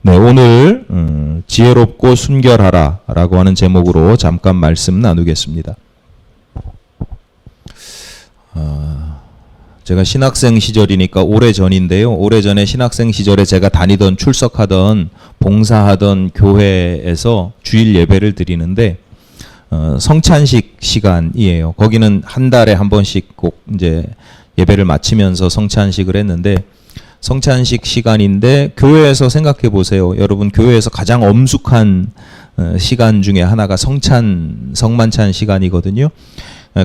네, 오늘 지혜롭고 순결하라 라고 하는 제목으로 잠깐 말씀 나누겠습니다. 제가 신학생 시절이니까 오래전인데요. 오래전에 신학생 시절에 제가 다니던 출석하던 봉사하던 교회에서 주일 예배를 드리는데 성찬식 시간이에요. 거기는 한 달에 한 번씩 꼭 이제 예배를 마치면서 성찬식을 했는데 성찬식 시간인데 교회에서 생각해 보세요. 여러분 교회에서 가장 엄숙한 시간 중에 하나가 성만찬 시간이거든요.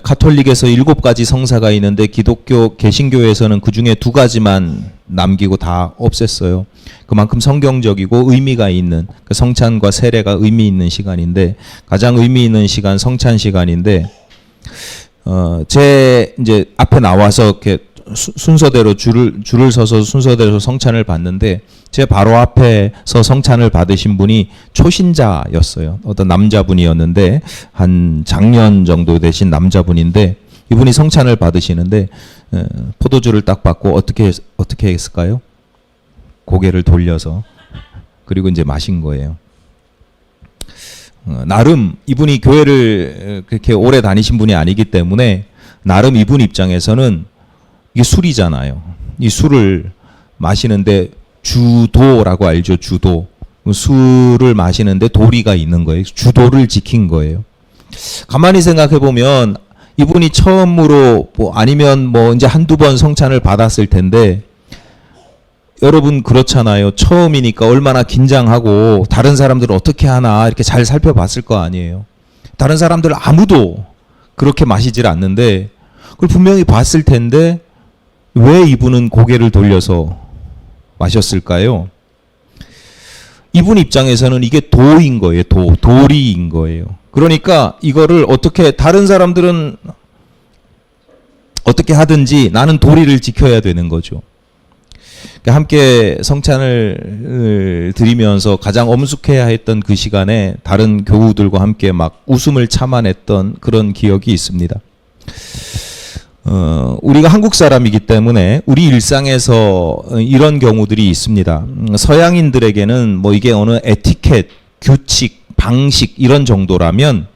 카톨릭에서 7가지 성사가 있는데 기독교 개신교에서는 그 중에 2가지만 남기고 다 없앴어요. 그만큼 성경적이고 의미가 있는 그 성찬과 세례가 의미 있는 시간인데 가장 의미 있는 시간 성찬 시간인데 제 이제 앞에 나와서 이렇게 순서대로 줄을 서서 순서대로 성찬을 받는데 제 바로 앞에서 성찬을 받으신 분이 초신자였어요. 어떤 남자분이었는데 한 장년 정도 되신 남자분인데 이분이 성찬을 받으시는데 포도주를 딱 받고 어떻게 했을까요? 고개를 돌려서 그리고 이제 마신 거예요. 나름 이분이 교회를 그렇게 오래 다니신 분이 아니기 때문에 나름 이분 입장에서는 이게 술이잖아요. 이 술을 마시는데 주도라고 알죠? 주도. 술을 마시는데 도리가 있는 거예요. 주도를 지킨 거예요. 가만히 생각해 보면 이분이 처음으로 아니면 이제 한두 번 성찬을 받았을 텐데 여러분 그렇잖아요. 처음이니까 얼마나 긴장하고 다른 사람들은 어떻게 하나 이렇게 잘 살펴봤을 거 아니에요. 다른 사람들 아무도 그렇게 마시질 않는데 그걸 분명히 봤을 텐데 왜 이분은 고개를 돌려서 마셨을까요? 이분 입장에서는 이게 도인 거예요. 도리인 거예요. 그러니까 이거를 어떻게 다른 사람들은 어떻게 하든지 나는 도리를 지켜야 되는 거죠. 그러니까 함께 성찬을 드리면서 가장 엄숙해야 했던 그 시간에 다른 교우들과 함께 막 웃음을 참아냈던 그런 기억이 있습니다. 우리가 한국 사람이기 때문에 우리 일상에서 이런 경우들이 있습니다. 서양인들에게는 이게 어느 에티켓, 규칙, 방식 이런 정도라면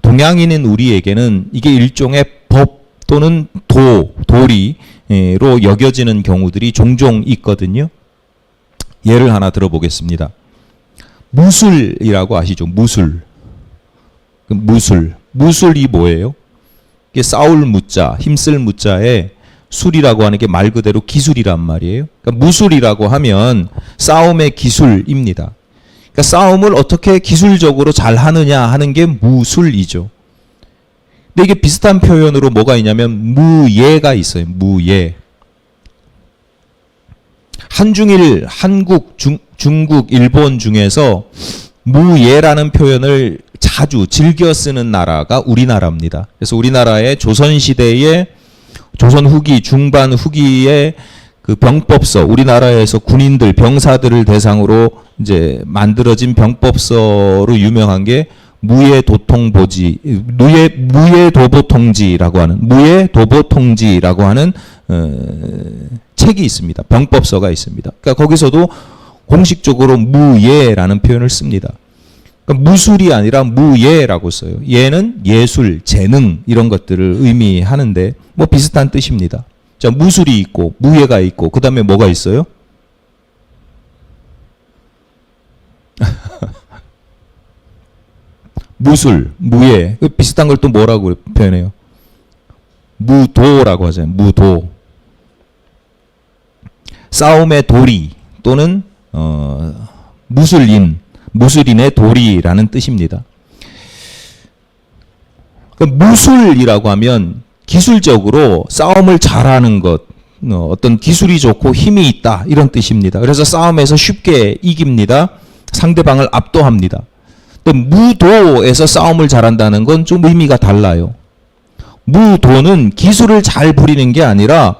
동양인인 우리에게는 이게 일종의 법 또는 도리로 여겨지는 경우들이 종종 있거든요. 예를 하나 들어보겠습니다. 무술이라고 아시죠? 무술. 무술이 뭐예요? 이게 싸울 무자, 힘쓸 무자에 술이라고 하는 게 말 그대로 기술이란 말이에요. 그러니까 무술이라고 하면 싸움의 기술입니다. 그러니까 싸움을 어떻게 기술적으로 잘 하느냐 하는 게 무술이죠. 근데 이게 비슷한 표현으로 뭐가 있냐면 무예가 있어요. 무예. 한중일, 한국, 중국, 일본 중에서 무예라는 표현을 자주 즐겨 쓰는 나라가 우리나라입니다. 그래서 우리나라의 조선시대의 조선 후기, 중반 후기의 그 병법서, 우리나라에서 군인들, 병사들을 대상으로 이제 만들어진 병법서로 유명한 게 무예도보통지라고 하는 책이 있습니다. 병법서가 있습니다. 그러니까 거기서도 공식적으로 무예라는 표현을 씁니다. 그러니까 무술이 아니라 무예라고 써요. 예는 예술, 재능 이런 것들을 의미하는데 비슷한 뜻입니다. 자, 무술이 있고 무예가 있고 그 다음에 뭐가 있어요? 무술, 무예 비슷한 걸 또 뭐라고 표현해요? 무도라고 하잖아요. 무도. 싸움의 도리 또는 무술인의 도리라는 뜻입니다. 무술이라고 하면 기술적으로 싸움을 잘하는 것, 어떤 기술이 좋고 힘이 있다 이런 뜻입니다. 그래서 싸움에서 쉽게 이깁니다. 상대방을 압도합니다. 근데 무도에서 싸움을 잘한다는 건 좀 의미가 달라요. 무도는 기술을 잘 부리는 게 아니라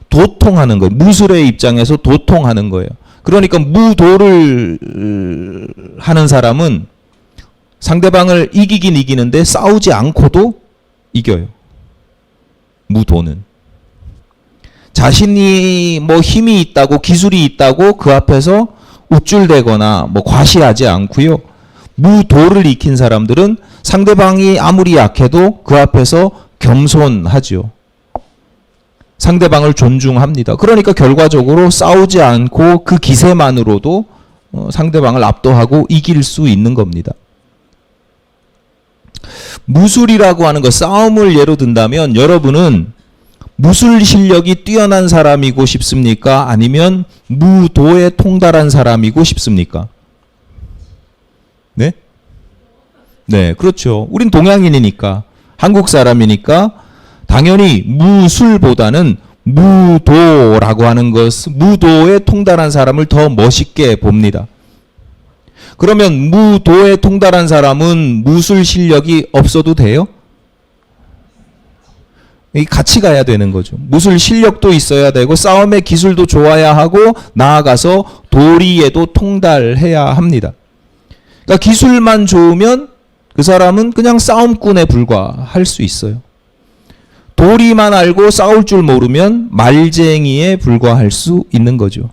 도통하는 거예요. 무술의 입장에서 도통하는 거예요. 그러니까 무도를 하는 사람은 상대방을 이기긴 이기는데 싸우지 않고도 이겨요. 무도는. 자신이 뭐 힘이 있다고 기술이 있다고 그 앞에서 우쭐대거나 뭐 과시하지 않고요. 무도를 익힌 사람들은 상대방이 아무리 약해도 그 앞에서 겸손하죠. 상대방을 존중합니다. 그러니까 결과적으로 싸우지 않고 그 기세만으로도 상대방을 압도하고 이길 수 있는 겁니다. 무술이라고 하는 것, 싸움을 예로 든다면 여러분은 무술 실력이 뛰어난 사람이고 싶습니까? 아니면 무도에 통달한 사람이고 싶습니까? 네? 네, 그렇죠. 우린 동양인이니까, 한국 사람이니까 당연히 무술보다는 무도라고 하는 것, 무도에 통달한 사람을 더 멋있게 봅니다. 그러면 무도에 통달한 사람은 무술 실력이 없어도 돼요? 같이 가야 되는 거죠. 무술 실력도 있어야 되고 싸움의 기술도 좋아야 하고 나아가서 도리에도 통달해야 합니다. 그러니까 기술만 좋으면 그 사람은 그냥 싸움꾼에 불과할 수 있어요. 도리만 알고 싸울 줄 모르면 말쟁이에 불과할 수 있는 거죠.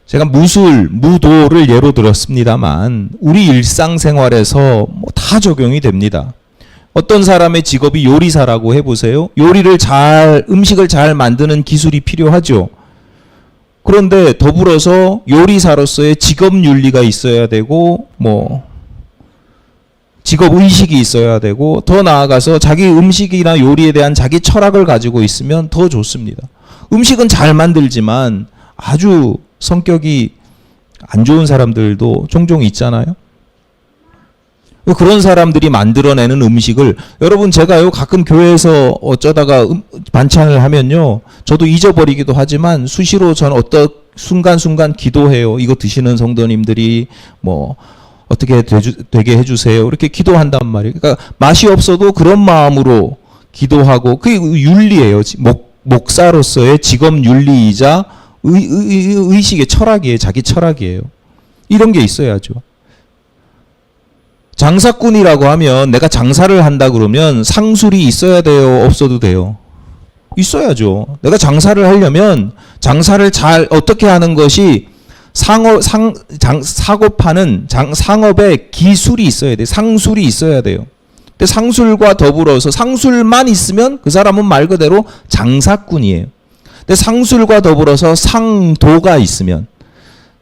제가 무술, 무도를 예로 들었습니다만 우리 일상생활에서 다 적용이 됩니다. 어떤 사람의 직업이 요리사라고 해보세요. 음식을 잘 만드는 기술이 필요하죠. 그런데 더불어서 요리사로서의 직업 윤리가 있어야 되고, 직업 의식이 있어야 되고, 더 나아가서 자기 음식이나 요리에 대한 자기 철학을 가지고 있으면 더 좋습니다. 음식은 잘 만들지만 아주 성격이 안 좋은 사람들도 종종 있잖아요. 그런 사람들이 만들어내는 음식을 여러분 제가요 가끔 교회에서 어쩌다가 반찬을 하면요 저도 잊어버리기도 하지만 수시로 저는 어떤 순간순간 기도해요. 이거 드시는 성도님들이 어떻게 되게 해주세요. 이렇게 기도한단 말이에요. 그러니까 맛이 없어도 그런 마음으로 기도하고 그게 윤리예요. 목사로서의 직업 윤리이자 의식의 철학이에요. 자기 철학이에요. 이런 게 있어야죠. 장사꾼이라고 하면 내가 장사를 한다 그러면 상술이 있어야 돼요? 없어도 돼요? 있어야죠. 내가 장사를 하려면 장사를 잘 어떻게 하는 것이 사고 파는 상업의 기술이 있어야 돼요. 상술이 있어야 돼요. 근데 상술과 더불어서 상술만 있으면 그 사람은 말 그대로 장사꾼이에요. 근데 상술과 더불어서 상도가 있으면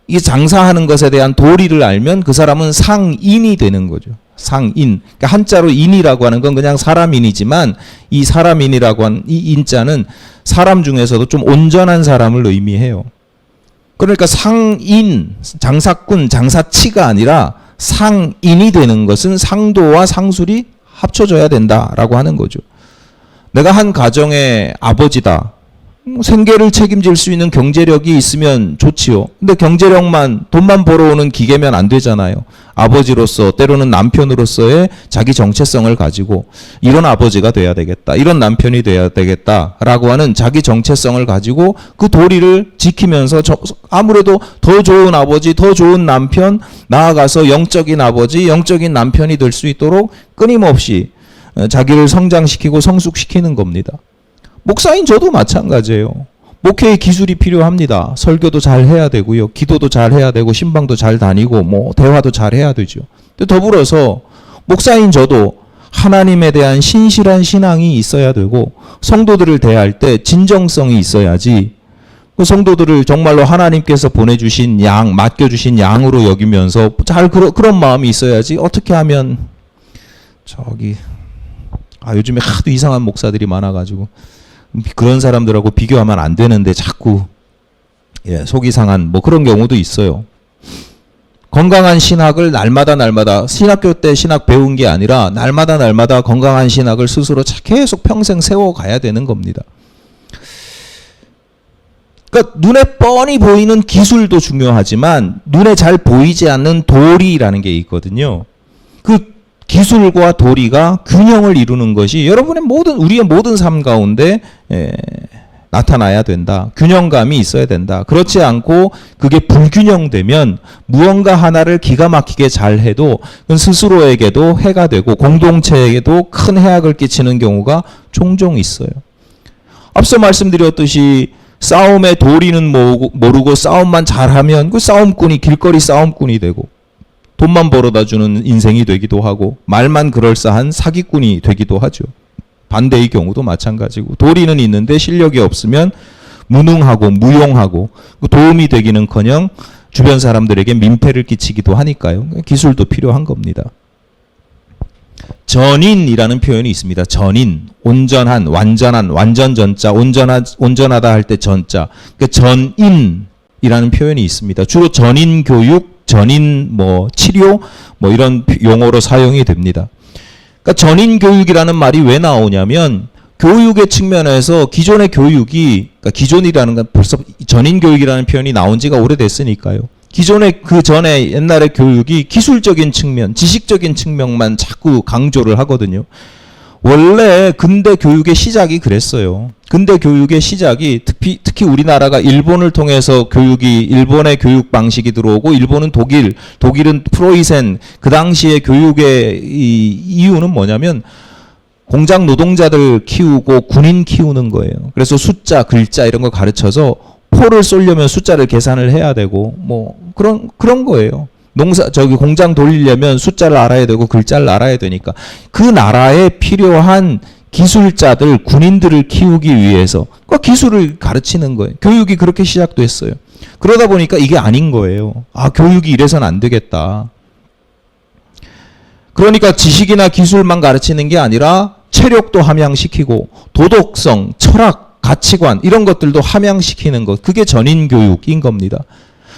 이 장사하는 것에 대한 도리를 알면 그 사람은 상인이 되는 거죠. 상인. 그러니까 한자로 인이라고 하는 건 그냥 사람인이지만 이 사람인이라고 하는 이 인자는 사람 중에서도 좀 온전한 사람을 의미해요. 그러니까 상인, 장사꾼, 장사치가 아니라 상인이 되는 것은 상도와 상술이 합쳐져야 된다라고 하는 거죠. 내가 한 가정의 아버지다. 생계를 책임질 수 있는 경제력이 있으면 좋지요. 근데 경제력만 돈만 벌어오는 기계면 안 되잖아요. 아버지로서 때로는 남편으로서의 자기 정체성을 가지고 이런 아버지가 돼야 되겠다. 이런 남편이 돼야 되겠다라고 하는 자기 정체성을 가지고 그 도리를 지키면서 아무래도 더 좋은 아버지, 더 좋은 남편, 나아가서 영적인 아버지, 영적인 남편이 될 수 있도록 끊임없이 자기를 성장시키고 성숙시키는 겁니다. 목사인 저도 마찬가지예요. 목회의 기술이 필요합니다. 설교도 잘 해야 되고요. 기도도 잘 해야 되고 신방도 잘 다니고 대화도 잘 해야 되죠. 더불어서 목사인 저도 하나님에 대한 신실한 신앙이 있어야 되고 성도들을 대할 때 진정성이 있어야지 그 성도들을 정말로 하나님께서 보내주신 양, 맡겨주신 양으로 여기면서 잘 그런 마음이 있어야지 어떻게 하면 요즘에 하도 이상한 목사들이 많아가지고 그런 사람들하고 비교하면 안 되는데 자꾸 속이 상한 그런 경우도 있어요. 건강한 신학을 날마다 신학교 때 신학 배운 게 아니라 날마다 건강한 신학을 스스로 계속 평생 세워가야 되는 겁니다. 그러니까 눈에 뻔히 보이는 기술도 중요하지만 눈에 잘 보이지 않는 도리라는 게 있거든요. 그 기술과 도리가 균형을 이루는 것이 우리의 모든 삶 가운데 나타나야 된다. 균형감이 있어야 된다. 그렇지 않고 그게 불균형되면 무언가 하나를 기가 막히게 잘 해도 그건 스스로에게도 해가 되고 공동체에게도 큰 해악을 끼치는 경우가 종종 있어요. 앞서 말씀드렸듯이 싸움의 도리는 모르고 싸움만 잘하면 그 싸움꾼이 길거리 싸움꾼이 되고 돈만 벌어다 주는 인생이 되기도 하고 말만 그럴싸한 사기꾼이 되기도 하죠. 반대의 경우도 마찬가지고 도리는 있는데 실력이 없으면 무능하고 무용하고 도움이 되기는커녕 주변 사람들에게 민폐를 끼치기도 하니까요. 기술도 필요한 겁니다. 전인이라는 표현이 있습니다. 전인, 온전한, 완전한, 완전 전자, 온전하다 할 때 전자. 그러니까 전인이라는 표현이 있습니다. 주로 전인 교육, 전인 치료 이런 용어로 사용이 됩니다. 그러니까 전인 교육이라는 말이 왜 나오냐면 교육의 측면에서 기존의 교육이 그러니까 기존이라는 건 벌써 전인 교육이라는 표현이 나온 지가 오래됐으니까요. 기존의 그 전에 옛날의 교육이 기술적인 측면, 지식적인 측면만 자꾸 강조를 하거든요. 원래 근대 교육의 시작이 그랬어요. 근대 교육의 시작이 특히 우리나라가 일본을 통해서 일본의 교육 방식이 들어오고 일본은 독일은 프로이센 그 당시의 교육의 이유는 뭐냐면 공장 노동자들 키우고 군인 키우는 거예요. 그래서 숫자, 글자 이런 거 가르쳐서 포를 쏠려면 숫자를 계산을 해야 되고 그런 거예요. 공장 돌리려면 숫자를 알아야 되고 글자를 알아야 되니까 그 나라에 필요한 기술자들, 군인들을 키우기 위해서 그 기술을 가르치는 거예요. 교육이 그렇게 시작됐어요. 그러다 보니까 이게 아닌 거예요. 교육이 이래서는 안 되겠다. 그러니까 지식이나 기술만 가르치는 게 아니라 체력도 함양시키고 도덕성, 철학, 가치관 이런 것들도 함양시키는 것. 그게 전인교육인 겁니다.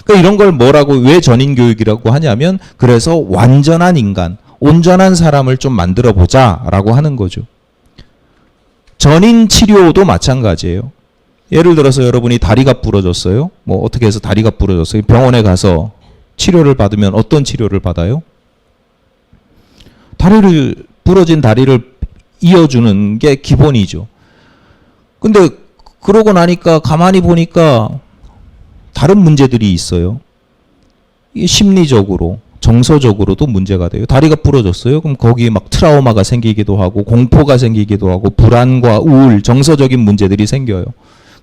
그러니까 이런 걸 왜 전인교육이라고 하냐면 그래서 완전한 인간, 온전한 사람을 좀 만들어 보자라고 하는 거죠. 전인치료도 마찬가지예요. 예를 들어서 여러분이 다리가 부러졌어요. 어떻게 해서 다리가 부러졌어요. 병원에 가서 치료를 받으면 어떤 치료를 받아요? 부러진 다리를 이어주는 게 기본이죠. 근데 그러고 나니까 가만히 보니까 다른 문제들이 있어요. 심리적으로, 정서적으로도 문제가 돼요. 다리가 부러졌어요. 그럼 거기에 막 트라우마가 생기기도 하고 공포가 생기기도 하고 불안과 우울, 정서적인 문제들이 생겨요.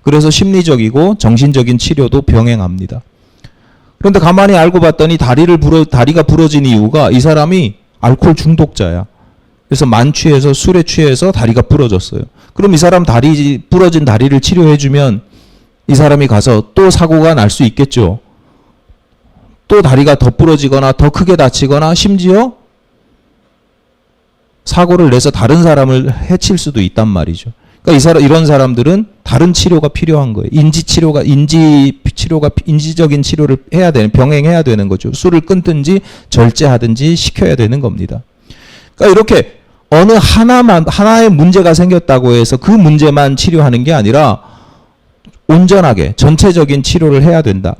그래서 심리적이고 정신적인 치료도 병행합니다. 그런데 가만히 알고 봤더니 다리가 부러진 이유가 이 사람이 알코올 중독자야. 그래서 만취해서 술에 취해서 다리가 부러졌어요. 그럼 이 사람 부러진 다리를 치료해주면 이 사람이 가서 또 사고가 날 수 있겠죠. 또 다리가 더 부러지거나 더 크게 다치거나 심지어 사고를 내서 다른 사람을 해칠 수도 있단 말이죠. 그러니까 이런 사람들은 다른 치료가 필요한 거예요. 인지적인 치료를 병행해야 되는 거죠. 술을 끊든지 절제하든지 시켜야 되는 겁니다. 그러니까 이렇게 어느 하나의 문제가 생겼다고 해서 그 문제만 치료하는 게 아니라 온전하게 전체적인 치료를 해야 된다.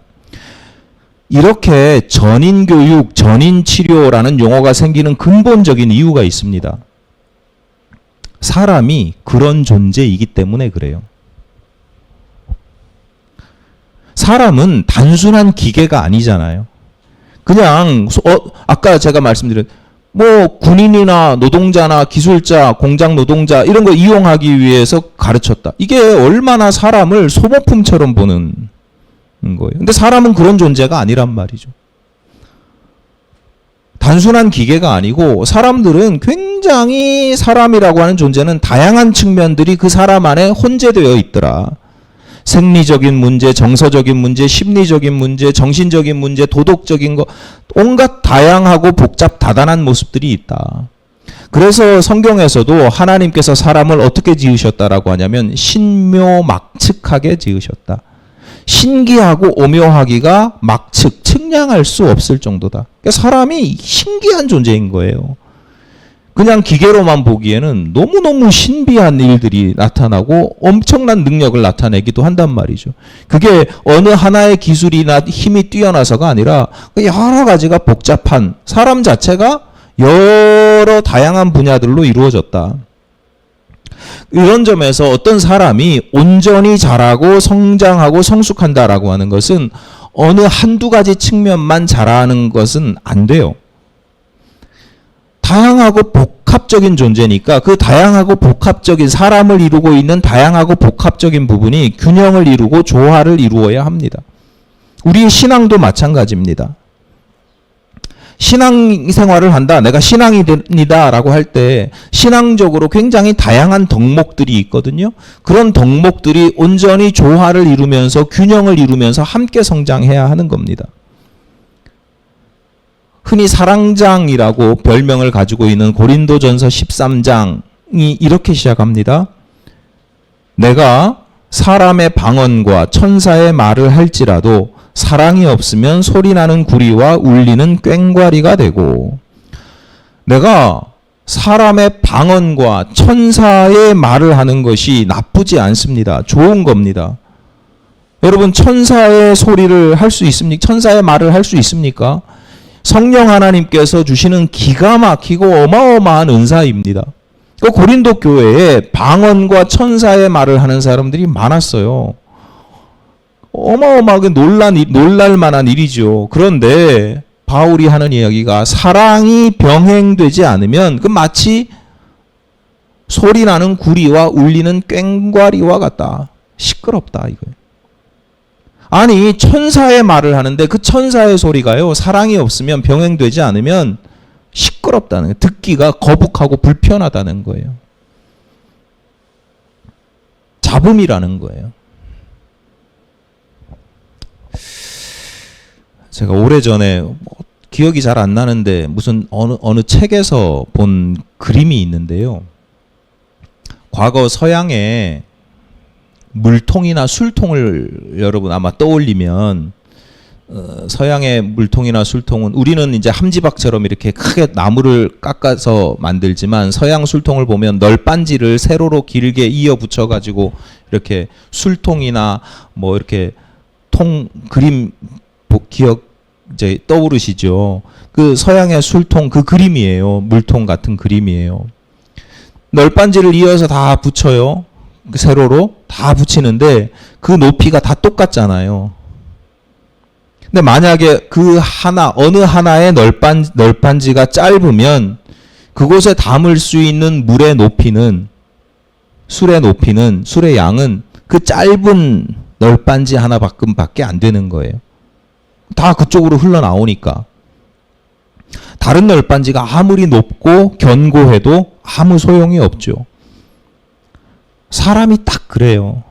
이렇게 전인교육, 전인치료라는 용어가 생기는 근본적인 이유가 있습니다. 사람이 그런 존재이기 때문에 그래요. 사람은 단순한 기계가 아니잖아요. 그냥 아까 제가 말씀드린 군인이나 노동자나 기술자, 공장 노동자 이런 거 이용하기 위해서 가르쳤다. 이게 얼마나 사람을 소모품처럼 보는 거예요. 근데 사람은 그런 존재가 아니란 말이죠. 단순한 기계가 아니고 사람들은 굉장히 사람이라고 하는 존재는 다양한 측면들이 그 사람 안에 혼재되어 있더라. 생리적인 문제, 정서적인 문제, 심리적인 문제, 정신적인 문제, 도덕적인 거 온갖 다양하고 다단한 모습들이 있다. 그래서 성경에서도 하나님께서 사람을 어떻게 지으셨다라고 하냐면 신묘막측하게 지으셨다. 신기하고 오묘하기가 측량할 수 없을 정도다. 그러니까 사람이 신기한 존재인 거예요. 그냥 기계로만 보기에는 너무너무 신비한 일들이 나타나고 엄청난 능력을 나타내기도 한단 말이죠. 그게 어느 하나의 기술이나 힘이 뛰어나서가 아니라 여러 가지가 복잡한 사람 자체가 여러 다양한 분야들로 이루어졌다. 이런 점에서 어떤 사람이 온전히 자라고 성장하고 성숙한다라고 하는 것은 어느 한두 가지 측면만 자라는 것은 안 돼요. 다양하고 복합적인 존재니까 그 다양하고 복합적인 사람을 이루고 있는 다양하고 복합적인 부분이 균형을 이루고 조화를 이루어야 합니다. 우리의 신앙도 마찬가지입니다. 신앙생활을 한다. 내가 신앙이다 라고 할 때 신앙적으로 굉장히 다양한 덕목들이 있거든요. 그런 덕목들이 온전히 조화를 이루면서 균형을 이루면서 함께 성장해야 하는 겁니다. 흔히 사랑장이라고 별명을 가지고 있는 고린도전서 13장이 이렇게 시작합니다. 내가 사람의 방언과 천사의 말을 할지라도 사랑이 없으면 소리나는 구리와 울리는 꽹과리가 되고, 내가 사람의 방언과 천사의 말을 하는 것이 나쁘지 않습니다. 좋은 겁니다. 여러분, 천사의 소리를 할 수 있습니까? 천사의 말을 할 수 있습니까? 성령 하나님께서 주시는 기가 막히고 어마어마한 은사입니다. 그 고린도 교회에 방언과 천사의 말을 하는 사람들이 많았어요. 어마어마하게 놀랄 만한 일이죠. 그런데 바울이 하는 이야기가 사랑이 병행되지 않으면 그 마치 소리나는 구리와 울리는 꽹과리와 같다. 시끄럽다 이거예요. 아니, 천사의 말을 하는데 그 천사의 소리가요, 사랑이 없으면 병행되지 않으면 시끄럽다는 거예요. 듣기가 거북하고 불편하다는 거예요. 잡음이라는 거예요. 제가 오래전에 기억이 잘 안 나는데 무슨 어느 책에서 본 그림이 있는데요. 과거 서양에 물통이나 술통을 여러분 아마 떠올리면 서양의 물통이나 술통은 우리는 이제 함지박처럼 이렇게 크게 나무를 깎아서 만들지만 서양 술통을 보면 널빤지를 세로로 길게 이어 붙여 가지고 이렇게 술통이나 뭐 이렇게 통 그림 기억 이제 떠오르시죠. 그 서양의 술통 그 그림이에요. 물통 같은 그림이에요. 널빤지를 이어서 다 붙여요. 세로로 다 붙이는데 그 높이가 다 똑같잖아요. 근데 만약에 그 어느 하나의 널빤지가 짧으면 그곳에 담을 수 있는 술의 양은 그 짧은 널빤지 하나밖에 안 되는 거예요. 다 그쪽으로 흘러나오니까. 다른 널빤지가 아무리 높고 견고해도 아무 소용이 없죠. 사람이 딱 그래요.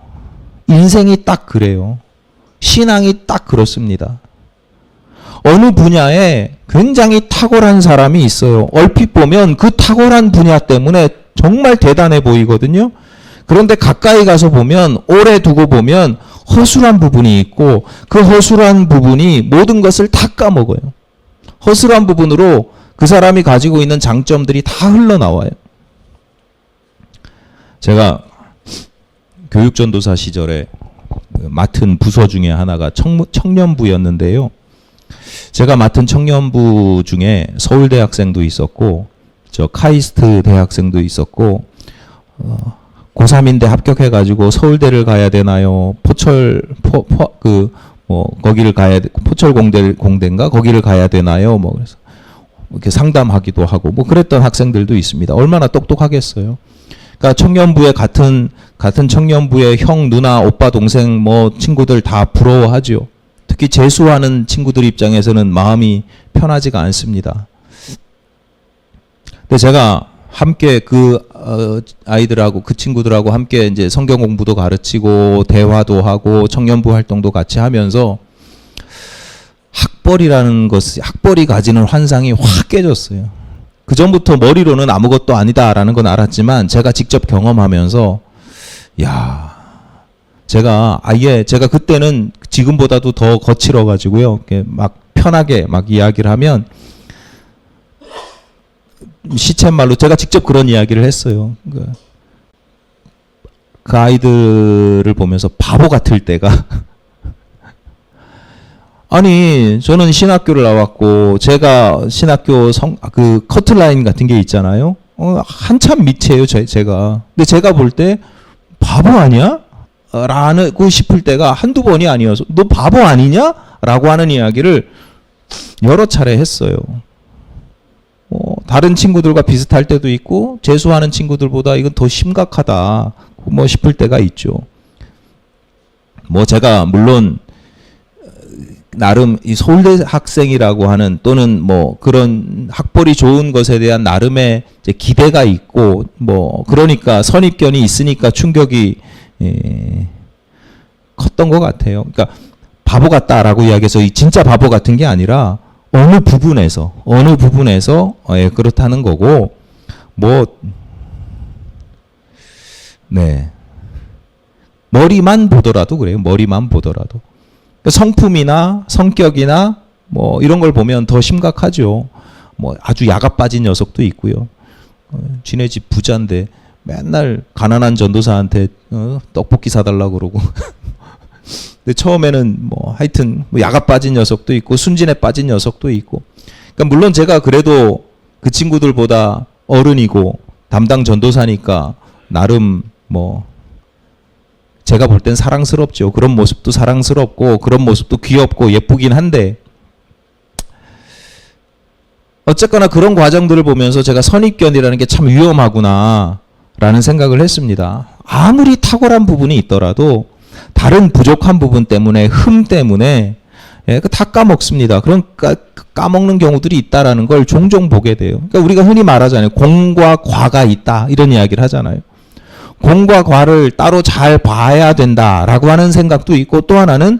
인생이 딱 그래요. 신앙이 딱 그렇습니다. 어느 분야에 굉장히 탁월한 사람이 있어요. 얼핏 보면 그 탁월한 분야 때문에 정말 대단해 보이거든요. 그런데 가까이 가서 보면, 오래 두고 보면 허술한 부분이 있고 그 허술한 부분이 모든 것을 다 까먹어요. 허술한 부분으로 그 사람이 가지고 있는 장점들이 다 흘러나와요. 제가 교육전도사 시절에 맡은 부서 중에 하나가 청년부였는데요. 제가 맡은 청년부 중에 서울대 학생도 있었고 저 카이스트 대학생도 있었고 고3인데 합격해가지고 서울대를 가야 되나요? 거기를 포철 공대인가? 거기를 가야 되나요? 뭐 그래서 이렇게 상담하기도 하고 뭐 그랬던 학생들도 있습니다. 얼마나 똑똑하겠어요. 그러니까 청년부에 같은 청년부의 형, 누나, 오빠, 동생 뭐 친구들 다 부러워하죠. 특히 재수하는 친구들 입장에서는 마음이 편하지가 않습니다. 근데 제가 함께 아이들하고 그 친구들하고 함께 이제 성경 공부도 가르치고 대화도 하고 청년부 활동도 같이 하면서 학벌이 가지는 환상이 확 깨졌어요. 그 전부터 머리로는 아무것도 아니다라는 건 알았지만 제가 직접 경험하면서 제가 그때는 지금보다도 더 거칠어 가지고요. 막 편하게 막 이야기를 하면 시쳇말로 제가 직접 그런 이야기를 했어요. 그 아이들을 보면서 바보 같을 때가 아니 저는 신학교를 나왔고 제가 신학교 그 커트라인 같은 게 있잖아요. 한참 밑이에요, 제가. 근데 제가 볼 때 바보 아니야? 라고 싶을 때가 한두 번이 아니어서 너 바보 아니냐? 라고 하는 이야기를 여러 차례 했어요. 다른 친구들과 비슷할 때도 있고 재수하는 친구들보다 이건 더 심각하다 싶을 때가 있죠. 제가 물론 나름 이 서울대 학생이라고 하는 또는 그런 학벌이 좋은 것에 대한 나름의 이제 기대가 있고 그러니까 선입견이 있으니까 충격이 컸던 것 같아요. 그러니까 바보 같다라고 이야기해서 진짜 바보 같은 게 아니라 어느 부분에서 그렇다는 거고 네. 머리만 보더라도 그래요. 머리만 보더라도. 성품이나 성격이나 이런 걸 보면 더 심각하죠. 아주 야가 빠진 녀석도 있고요. 지네 집 부자인데 맨날 가난한 전도사한테 떡볶이 사달라고 그러고. 근데 처음에는 하여튼 야가 빠진 녀석도 있고 순진에 빠진 녀석도 있고. 그러니까 물론 제가 그래도 그 친구들보다 어른이고 담당 전도사니까 나름 제가 볼 땐 사랑스럽죠. 그런 모습도 사랑스럽고 그런 모습도 귀엽고 예쁘긴 한데 어쨌거나 그런 과정들을 보면서 제가 선입견이라는 게 참 위험하구나 라는 생각을 했습니다. 아무리 탁월한 부분이 있더라도 다른 부족한 부분 때문에 흠 때문에 다 까먹습니다. 그러니까 까먹는 경우들이 있다라는 걸 종종 보게 돼요. 그러니까 우리가 흔히 말하잖아요. 공과 과가 있다 이런 이야기를 하잖아요. 공과 과를 따로 잘 봐야 된다라고 하는 생각도 있고 또 하나는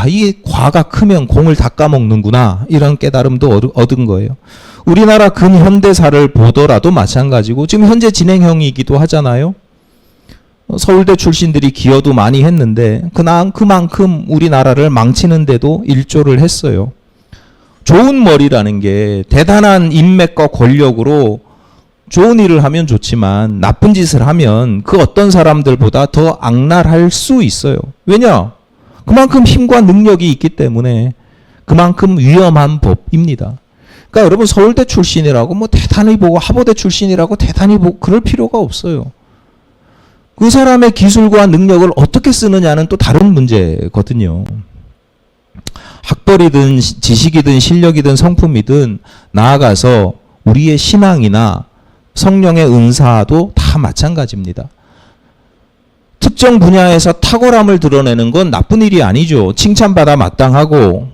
이 과가 크면 공을 다 까먹는구나 이런 깨달음도 얻은 거예요. 우리나라 근현대사를 보더라도 마찬가지고 지금 현재 진행형이기도 하잖아요. 서울대 출신들이 기여도 많이 했는데 그만큼 우리나라를 망치는데도 일조를 했어요. 좋은 머리라는 게 대단한 인맥과 권력으로 좋은 일을 하면 좋지만 나쁜 짓을 하면 그 어떤 사람들보다 더 악랄할 수 있어요. 왜냐? 그만큼 힘과 능력이 있기 때문에 그만큼 위험한 법입니다. 그러니까 여러분 서울대 출신이라고 대단히 보고 하버드 출신이라고 대단히 보고 그럴 필요가 없어요. 그 사람의 기술과 능력을 어떻게 쓰느냐는 또 다른 문제거든요. 학벌이든 지식이든 실력이든 성품이든 나아가서 우리의 신앙이나 성령의 은사도 다 마찬가지입니다. 특정 분야에서 탁월함을 드러내는 건 나쁜 일이 아니죠. 칭찬받아 마땅하고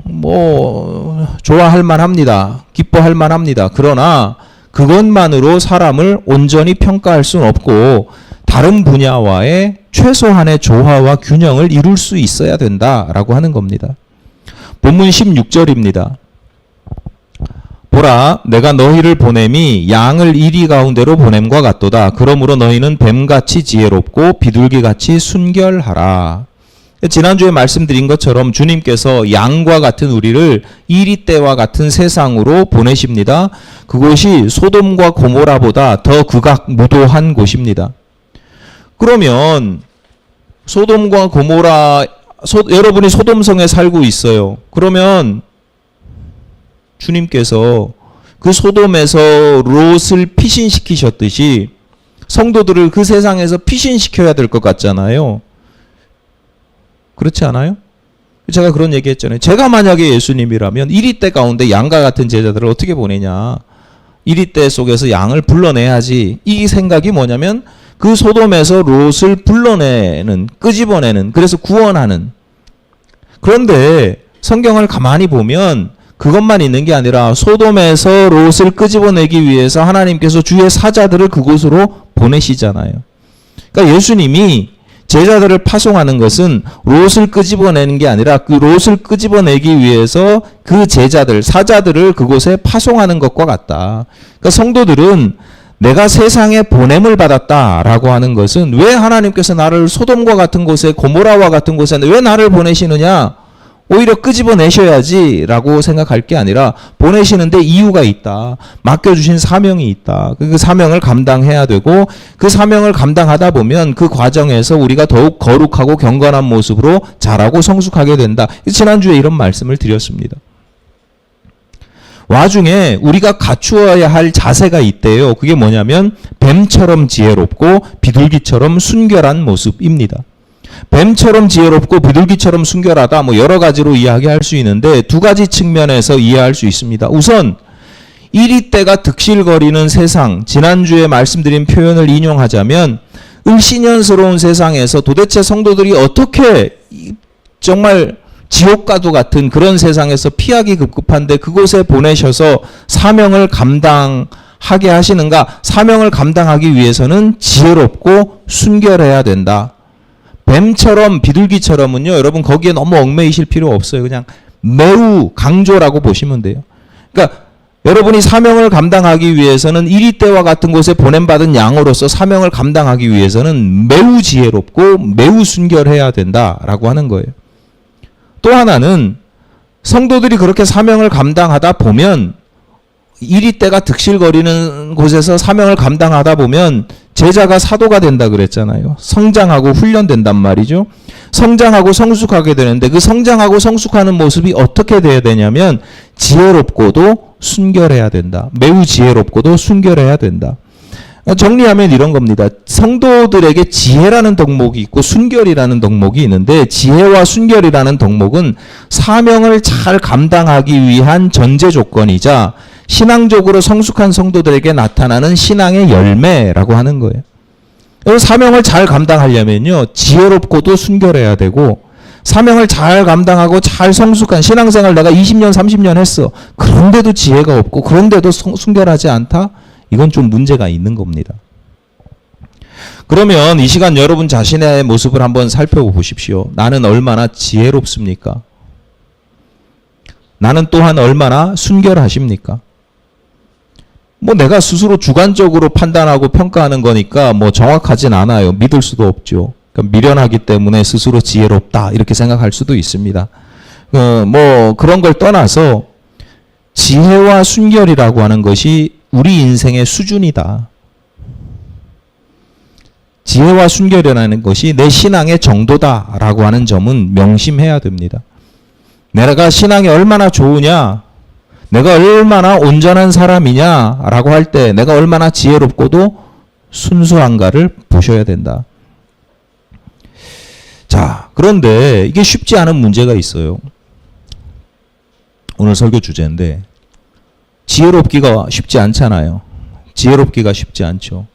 좋아할 만합니다. 기뻐할 만합니다. 그러나 그것만으로 사람을 온전히 평가할 수는 없고 다른 분야와의 최소한의 조화와 균형을 이룰 수 있어야 된다라고 하는 겁니다. 본문 16절입니다. 보라, 내가 너희를 보냄이 양을 이리 가운데로 보냄과 같도다. 그러므로 너희는 뱀같이 지혜롭고 비둘기같이 순결하라. 지난주에 말씀드린 것처럼 주님께서 양과 같은 우리를 이리떼와 같은 세상으로 보내십니다. 그곳이 소돔과 고모라보다 더 극악무도한 곳입니다. 그러면 소돔과 고모라, 여러분이 소돔성에 살고 있어요. 그러면 주님께서 그 소돔에서 롯을 피신시키셨듯이 성도들을 그 세상에서 피신시켜야 될 것 같잖아요. 그렇지 않아요? 제가 그런 얘기 했잖아요. 제가 만약에 예수님이라면 이리떼 가운데 양과 같은 제자들을 어떻게 보내냐. 이리떼 속에서 양을 불러내야지. 이 생각이 뭐냐면 그 소돔에서 롯을 불러내는, 끄집어내는, 그래서 구원하는. 그런데 성경을 가만히 보면 그것만 있는 게 아니라 소돔에서 롯을 끄집어내기 위해서 하나님께서 주의 사자들을 그곳으로 보내시잖아요. 그러니까 예수님이 제자들을 파송하는 것은 롯을 끄집어내는 게 아니라 그 롯을 끄집어내기 위해서 그 제자들, 사자들을 그곳에 파송하는 것과 같다. 그러니까 성도들은 내가 세상에 보냄을 받았다라고 하는 것은 왜 하나님께서 나를 소돔과 같은 곳에 고모라와 같은 곳에 왜 나를 보내시느냐? 오히려 끄집어내셔야지 라고 생각할 게 아니라 보내시는데 이유가 있다. 맡겨주신 사명이 있다. 그 사명을 감당해야 되고 그 사명을 감당하다 보면 그 과정에서 우리가 더욱 거룩하고 경건한 모습으로 자라고 성숙하게 된다. 지난주에 이런 말씀을 드렸습니다. 와중에 우리가 갖추어야 할 자세가 있대요. 그게 뭐냐면 뱀처럼 지혜롭고 비둘기처럼 순결한 모습입니다. 뱀처럼 지혜롭고 비둘기처럼 순결하다, 뭐 여러 가지로 이야기할 수 있는데 두 가지 측면에서 이해할 수 있습니다. 우선 이리때가 득실거리는 세상, 지난주에 말씀드린 표현을 인용하자면 을씨년스러운 세상에서 도대체 성도들이 어떻게 정말 지옥과도 같은 그런 세상에서 피하기 급급한데 그곳에 보내셔서 사명을 감당하게 하시는가? 사명을 감당하기 위해서는 지혜롭고 순결해야 된다. 뱀처럼 비둘기처럼은요, 여러분 거기에 너무 얽매이실 필요 없어요. 그냥 매우 강조라고 보시면 돼요. 그러니까 여러분이 사명을 감당하기 위해서는 이리때와 같은 곳에 보냄받은 양으로서 사명을 감당하기 위해서는 매우 지혜롭고 매우 순결해야 된다라고 하는 거예요. 또 하나는 성도들이 그렇게 사명을 감당하다 보면 이리때가 득실거리는 곳에서 사명을 감당하다 보면 제자가 사도가 된다 그랬잖아요. 성장하고 훈련된단 말이죠. 성장하고 성숙하게 되는데 그 성장하고 성숙하는 모습이 어떻게 돼야 되냐면 지혜롭고도 순결해야 된다. 매우 지혜롭고도 순결해야 된다. 정리하면 이런 겁니다. 성도들에게 지혜라는 덕목이 있고 순결이라는 덕목이 있는데 지혜와 순결이라는 덕목은 사명을 잘 감당하기 위한 전제 조건이자 신앙적으로 성숙한 성도들에게 나타나는 신앙의 열매라고 하는 거예요. 사명을 잘 감당하려면요, 지혜롭고도 순결해야 되고, 사명을 잘 감당하고 잘 성숙한 신앙생활 내가 20년, 30년 했어. 그런데도 지혜가 없고, 그런데도 순결하지 않다? 이건 좀 문제가 있는 겁니다. 그러면 이 시간 여러분 자신의 모습을 한번 살펴보십시오. 나는 얼마나 지혜롭습니까? 나는 또한 얼마나 순결하십니까? 뭐 내가 스스로 주관적으로 판단하고 평가하는 거니까 뭐 정확하진 않아요. 믿을 수도 없죠. 그러니까 미련하기 때문에 스스로 지혜롭다 이렇게 생각할 수도 있습니다. 뭐 그런 걸 떠나서 지혜와 순결이라고 하는 것이 우리 인생의 수준이다. 지혜와 순결이라는 것이 내 신앙의 정도다라고 하는 점은 명심해야 됩니다. 내가 신앙이 얼마나 좋으냐, 내가 얼마나 온전한 사람이냐라고 할 때 내가 얼마나 지혜롭고도 순수한가를 보셔야 된다. 자, 그런데 이게 쉽지 않은 문제가 있어요. 오늘 설교 주제인데 지혜롭기가 쉽지 않잖아요. 지혜롭기가 쉽지 않죠.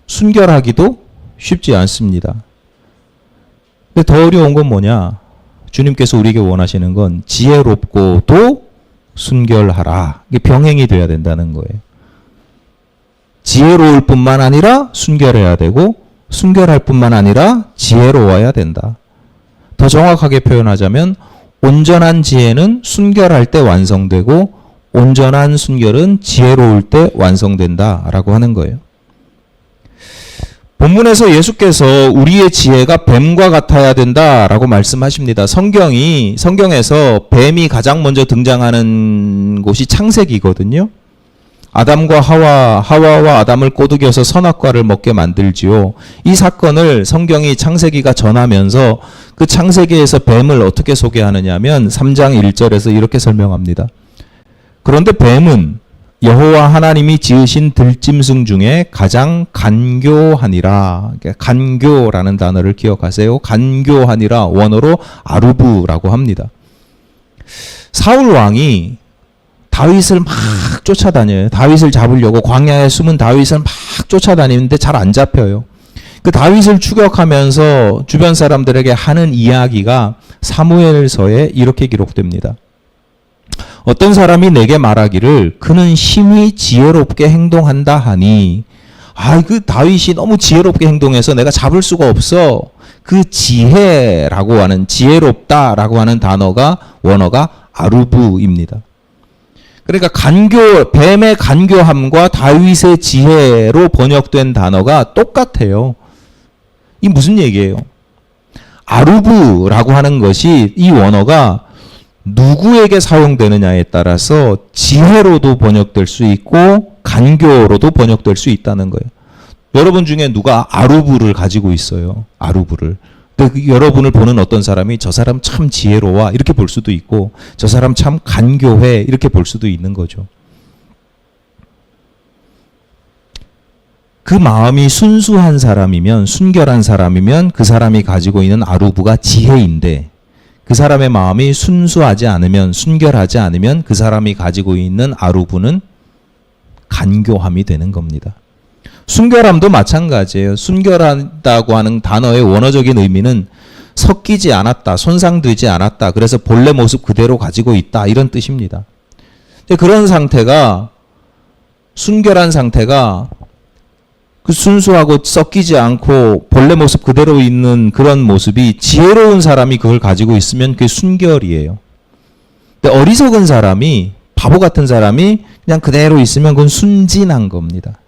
순결하기도 쉽지 않습니다. 근데 더 어려운 건 뭐냐? 주님께서 우리에게 원하시는 건 지혜롭고도 순결하라. 이게 병행이 돼야 된다는 거예요. 지혜로울 뿐만 아니라 순결해야 되고 순결할 뿐만 아니라 지혜로워야 된다. 더 정확하게 표현하자면 온전한 지혜는 순결할 때 완성되고 온전한 순결은 지혜로울 때 완성된다라고 하는 거예요. 본문에서 예수께서 우리의 지혜가 뱀과 같아야 된다라고 말씀하십니다. 성경에서 뱀이 가장 먼저 등장하는 곳이 창세기거든요. 아담과 하와와 아담을 꼬드겨서 선악과를 먹게 만들지요. 이 사건을 성경이 창세기가 전하면서 그 창세기에서 뱀을 어떻게 소개하느냐면 3장 1절에서 이렇게 설명합니다. 그런데 뱀은 여호와 하나님이 지으신 들짐승 중에 가장 간교하니라. 간교라는 단어를 기억하세요. 간교하니라, 원어로 아루브라고 합니다. 사울 왕이 다윗을 막 쫓아다녀요. 다윗을 잡으려고 광야에 숨은 다윗을 막 쫓아다니는데 잘 안 잡혀요. 그 다윗을 추격하면서 주변 사람들에게 하는 이야기가 사무엘서에 이렇게 기록됩니다. 어떤 사람이 내게 말하기를 그는 심히 지혜롭게 행동한다 하니, 그 다윗이 너무 지혜롭게 행동해서 내가 잡을 수가 없어. 그 지혜라고 하는, 지혜롭다라고 하는 원어가 아루브입니다. 그러니까 뱀의 간교함과 다윗의 지혜로 번역된 단어가 똑같아요. 이 무슨 얘기예요? 아루브라고 하는 것이, 이 원어가 누구에게 사용되느냐에 따라서 지혜로도 번역될 수 있고 간교로도 번역될 수 있다는 거예요. 여러분 중에 누가 아루브를 가지고 있어요. 아루브를. 근데 여러분을 보는 어떤 사람이 저 사람 참 지혜로워 이렇게 볼 수도 있고 저 사람 참 간교해 이렇게 볼 수도 있는 거죠. 그 마음이 순수한 사람이면, 순결한 사람이면 그 사람이 가지고 있는 아루브가 지혜인데, 그 사람의 마음이 순수하지 않으면, 순결하지 않으면 그 사람이 가지고 있는 아루브는 간교함이 되는 겁니다. 순결함도 마찬가지예요. 순결하다고 하는 단어의 원어적인 의미는 섞이지 않았다, 손상되지 않았다, 그래서 본래 모습 그대로 가지고 있다, 이런 뜻입니다. 그런 상태가, 순결한 상태가 그 순수하고 섞이지 않고 본래 모습 그대로 있는 그런 모습이 지혜로운 사람이 그걸 가지고 있으면 그게 순결이에요. 근데 어리석은 사람이, 바보 같은 사람이 그냥 그대로 있으면 그건 순진한 겁니다.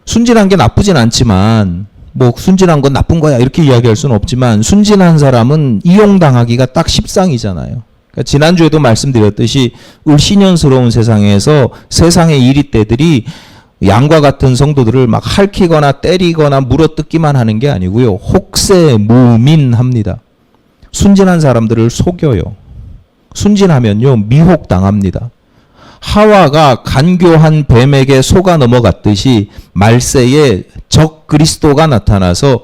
순진한 게 나쁘진 않지만, 뭐 순진한 건 나쁜 거야 이렇게 이야기할 수는 없지만, 순진한 사람은 이용당하기가 딱 십상이잖아요. 그러니까 지난주에도 말씀드렸듯이 을신년스러운 세상에서 세상의 이리떼들이 양과 같은 성도들을 막 핥히거나 때리거나 물어뜯기만 하는 게 아니고요. 혹세무민합니다. 순진한 사람들을 속여요. 순진하면요, 미혹당합니다. 하와가 간교한 뱀에게 속아 넘어갔듯이 말세에 적 그리스도가 나타나서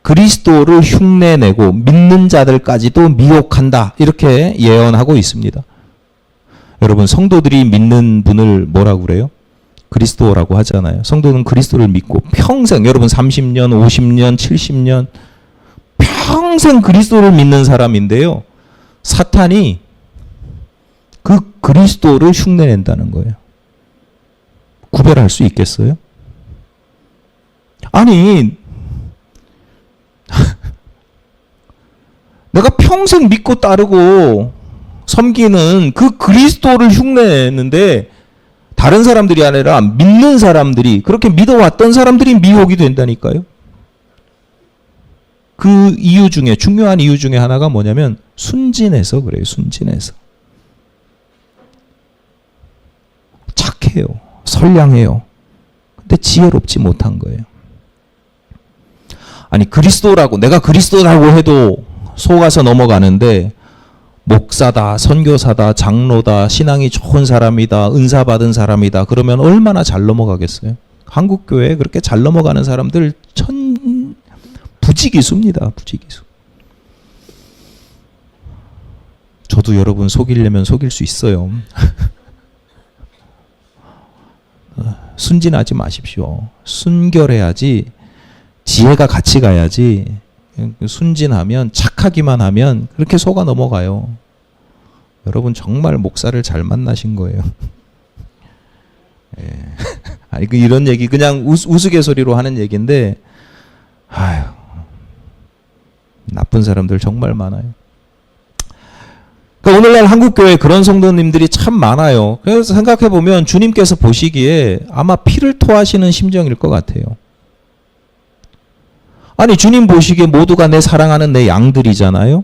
그리스도를 흉내내고 믿는 자들까지도 미혹한다, 이렇게 예언하고 있습니다. 여러분, 성도들이 믿는 분을 뭐라고 그래요? 그리스도라고 하잖아요. 성도는 그리스도를 믿고 평생, 여러분 30년, 50년, 70년 평생 그리스도를 믿는 사람인데요, 사탄이 그 그리스도를 흉내낸다는 거예요. 구별할 수 있겠어요? 아니, 내가 평생 믿고 따르고 섬기는 그 그리스도를 흉내내는데 다른 사람들이 아니라 믿는 사람들이, 그렇게 믿어왔던 사람들이 미혹이 된다니까요. 그 이유 중에, 중요한 이유 중에 하나가 뭐냐면 순진해서 그래요. 순진해서. 착해요. 선량해요. 근데 지혜롭지 못한 거예요. 아니, 그리스도라고, 내가 그리스도라고 해도 속아서 넘어가는데, 목사다, 선교사다, 장로다, 신앙이 좋은 사람이다, 은사 받은 사람이다, 그러면 얼마나 잘 넘어가겠어요? 한국교회에 그렇게 잘 넘어가는 사람들 부지기수입니다. 부지기수. 저도 여러분 속이려면 속일 수 있어요. 순진하지 마십시오. 순결해야지, 지혜가 같이 가야지. 순진하면, 착하기만 하면 그렇게 속아 넘어가요. 여러분 정말 목사를 잘 만나신 거예요. 예. 아니, 이런 얘기 그냥 우스갯소리로 하는 얘기인데, 아유, 나쁜 사람들 정말 많아요. 그러니까 오늘날 한국교회에 그런 성도님들이 참 많아요. 그래서 생각해보면 주님께서 보시기에 아마 피를 토하시는 심정일 것 같아요. 아니, 주님 보시기에 모두가 내 사랑하는 내 양들이잖아요.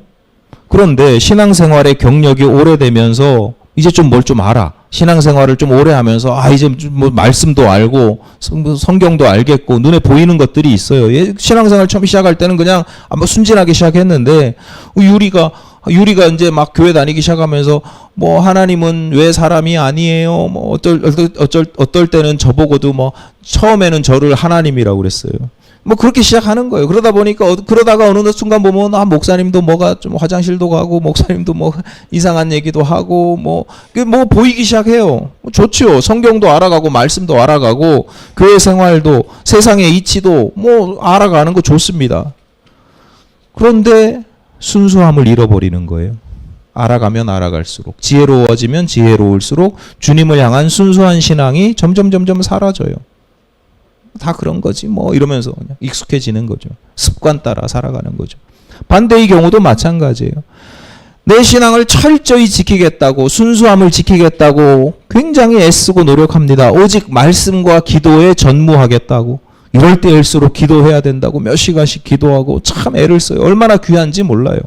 그런데 신앙생활의 경력이 오래되면서 이제 좀 뭘 좀 알아. 신앙생활을 좀 오래 하면서 이제 뭐 말씀도 알고 성경도 알겠고 눈에 보이는 것들이 있어요. 신앙생활 처음 시작할 때는 그냥 아마 순진하게 시작했는데, 유리가 이제 막 교회 다니기 시작하면서 뭐 하나님은 왜 사람이 아니에요. 뭐 어떨 때는 저보고도 뭐 처음에는 저를 하나님이라고 그랬어요. 뭐 그렇게 시작하는 거예요. 그러다 보니까 그러다가 어느 순간 보면 목사님도 뭐가 좀 화장실도 가고, 목사님도 뭐 이상한 얘기도 하고, 뭐 보이기 시작해요. 좋죠. 성경도 알아가고 말씀도 알아가고 교회 생활도 세상의 이치도 뭐 알아가는 거 좋습니다. 그런데 순수함을 잃어버리는 거예요. 알아가면 알아갈수록, 지혜로워지면 지혜로울수록 주님을 향한 순수한 신앙이 점점 사라져요. 다 그런 거지 뭐 이러면서 그냥 익숙해지는 거죠. 습관 따라 살아가는 거죠. 반대의 경우도 마찬가지예요. 내 신앙을 철저히 지키겠다고, 순수함을 지키겠다고 굉장히 애쓰고 노력합니다. 오직 말씀과 기도에 전무하겠다고, 이럴 때일수록 기도해야 된다고 몇 시간씩 기도하고 참 애를 써요. 얼마나 귀한지 몰라요.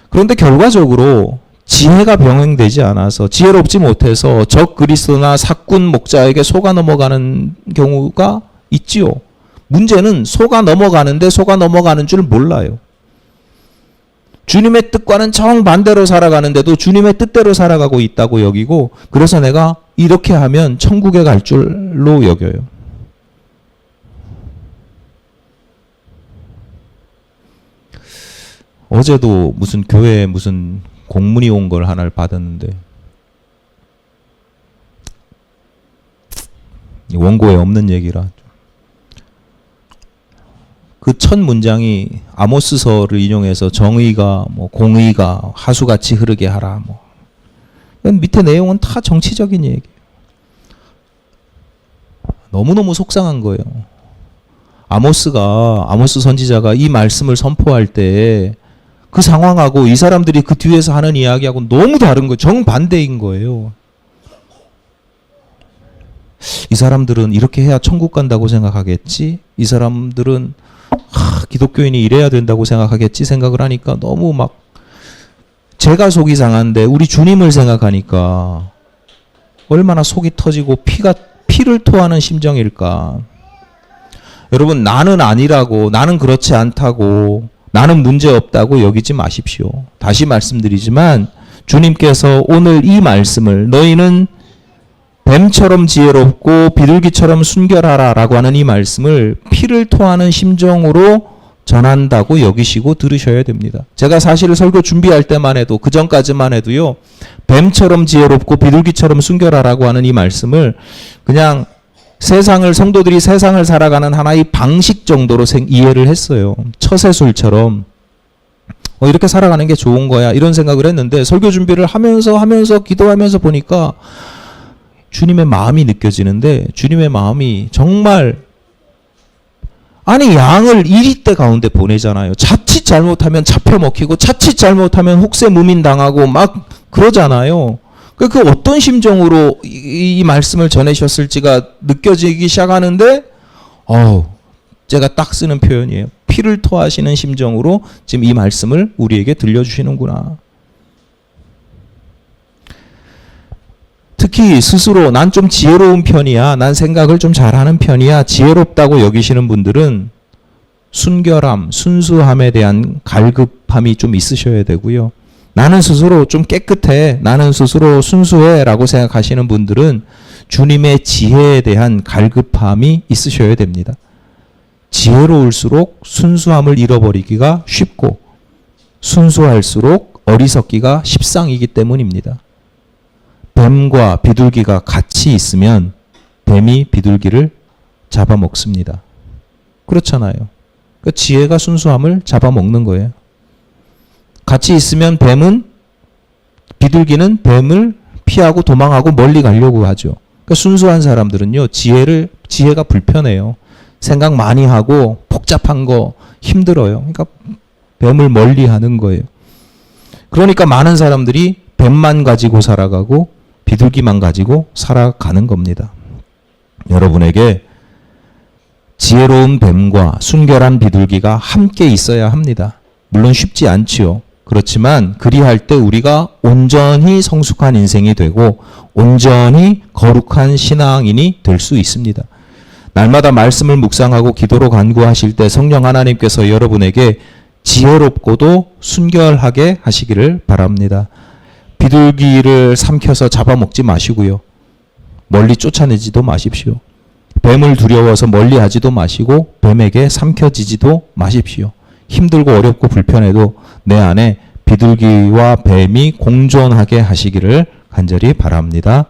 그런데 결과적으로 지혜가 병행되지 않아서, 지혜롭지 못해서 적 그리스도나 사꾼 목자에게 속아 넘어가는 경우가 있지요. 문제는 속아 넘어가는데 속아 넘어가는 줄 몰라요. 주님의 뜻과는 정반대로 살아가는데도 주님의 뜻대로 살아가고 있다고 여기고, 그래서 내가 이렇게 하면 천국에 갈 줄로 여겨요. 어제도 무슨 교회에 무슨 공문이 온 걸 하나를 받았는데 원고에 없는 얘기라 그 첫 문장이 아모스서를 인용해서 정의가 뭐 공의가 하수같이 흐르게 하라 뭐 밑에 내용은 다 정치적인 얘기예요. 너무너무 속상한 거예요. 아모스 선지자가 이 말씀을 선포할 때 그 상황하고 이 사람들이 그 뒤에서 하는 이야기하고 너무 다른 거예요. 정반대인 거예요. 이 사람들은 이렇게 해야 천국 간다고 생각하겠지? 이 사람들은 기독교인이 이래야 된다고 생각하겠지? 생각을 하니까 너무 막 제가 속이 상한데 우리 주님을 생각하니까 얼마나 속이 터지고 피를 토하는 심정일까? 여러분, 나는 아니라고, 나는 그렇지 않다고, 나는 문제 없다고 여기지 마십시오. 다시 말씀드리지만 주님께서 오늘 이 말씀을 너희는 뱀처럼 지혜롭고 비둘기처럼 순결하라 라고 하는 이 말씀을 피를 토하는 심정으로 전한다고 여기시고 들으셔야 됩니다. 제가 사실 설교 준비할 때만 해도 그 전까지만 해도요. 뱀처럼 지혜롭고 비둘기처럼 순결하라고 하는 이 말씀을 그냥 성도들이 세상을 살아가는 하나의 방식 정도로 이해를 했어요. 처세술처럼 이렇게 살아가는 게 좋은 거야 이런 생각을 했는데 설교 준비를 하면서 기도하면서 보니까 주님의 마음이 느껴지는데 주님의 마음이 정말 아니 양을 이리때 가운데 보내잖아요. 자칫 잘못하면 잡혀먹히고 자칫 잘못하면 혹세무민 당하고 막 그러잖아요. 그 어떤 심정으로 이 말씀을 전해셨을지가 느껴지기 시작하는데 제가 딱 쓰는 표현이에요. 피를 토하시는 심정으로 지금 이 말씀을 우리에게 들려주시는구나. 특히 스스로 난 좀 지혜로운 편이야. 난 생각을 좀 잘하는 편이야. 지혜롭다고 여기시는 분들은 순결함, 순수함에 대한 갈급함이 좀 있으셔야 되고요. 나는 스스로 좀 깨끗해. 나는 스스로 순수해. 라고 생각하시는 분들은 주님의 지혜에 대한 갈급함이 있으셔야 됩니다. 지혜로울수록 순수함을 잃어버리기가 쉽고 순수할수록 어리석기가 십상이기 때문입니다. 뱀과 비둘기가 같이 있으면 뱀이 비둘기를 잡아먹습니다. 그렇잖아요. 그러니까 지혜가 순수함을 잡아먹는 거예요. 같이 있으면 비둘기는 뱀을 피하고 도망하고 멀리 가려고 하죠. 그러니까 순수한 사람들은요, 지혜가 불편해요. 생각 많이 하고 복잡한 거 힘들어요. 그러니까 뱀을 멀리 하는 거예요. 그러니까 많은 사람들이 뱀만 가지고 살아가고 비둘기만 가지고 살아가는 겁니다. 여러분에게 지혜로운 뱀과 순결한 비둘기가 함께 있어야 합니다. 물론 쉽지 않지요. 그렇지만 그리할 때 우리가 온전히 성숙한 인생이 되고 온전히 거룩한 신앙인이 될 수 있습니다. 날마다 말씀을 묵상하고 기도로 간구하실 때 성령 하나님께서 여러분에게 지혜롭고도 순결하게 하시기를 바랍니다. 비둘기를 삼켜서 잡아먹지 마시고요. 멀리 쫓아내지도 마십시오. 뱀을 두려워서 멀리 하지도 마시고 뱀에게 삼켜지지도 마십시오. 힘들고 어렵고 불편해도 내 안에 비둘기와 뱀이 공존하게 하시기를 간절히 바랍니다.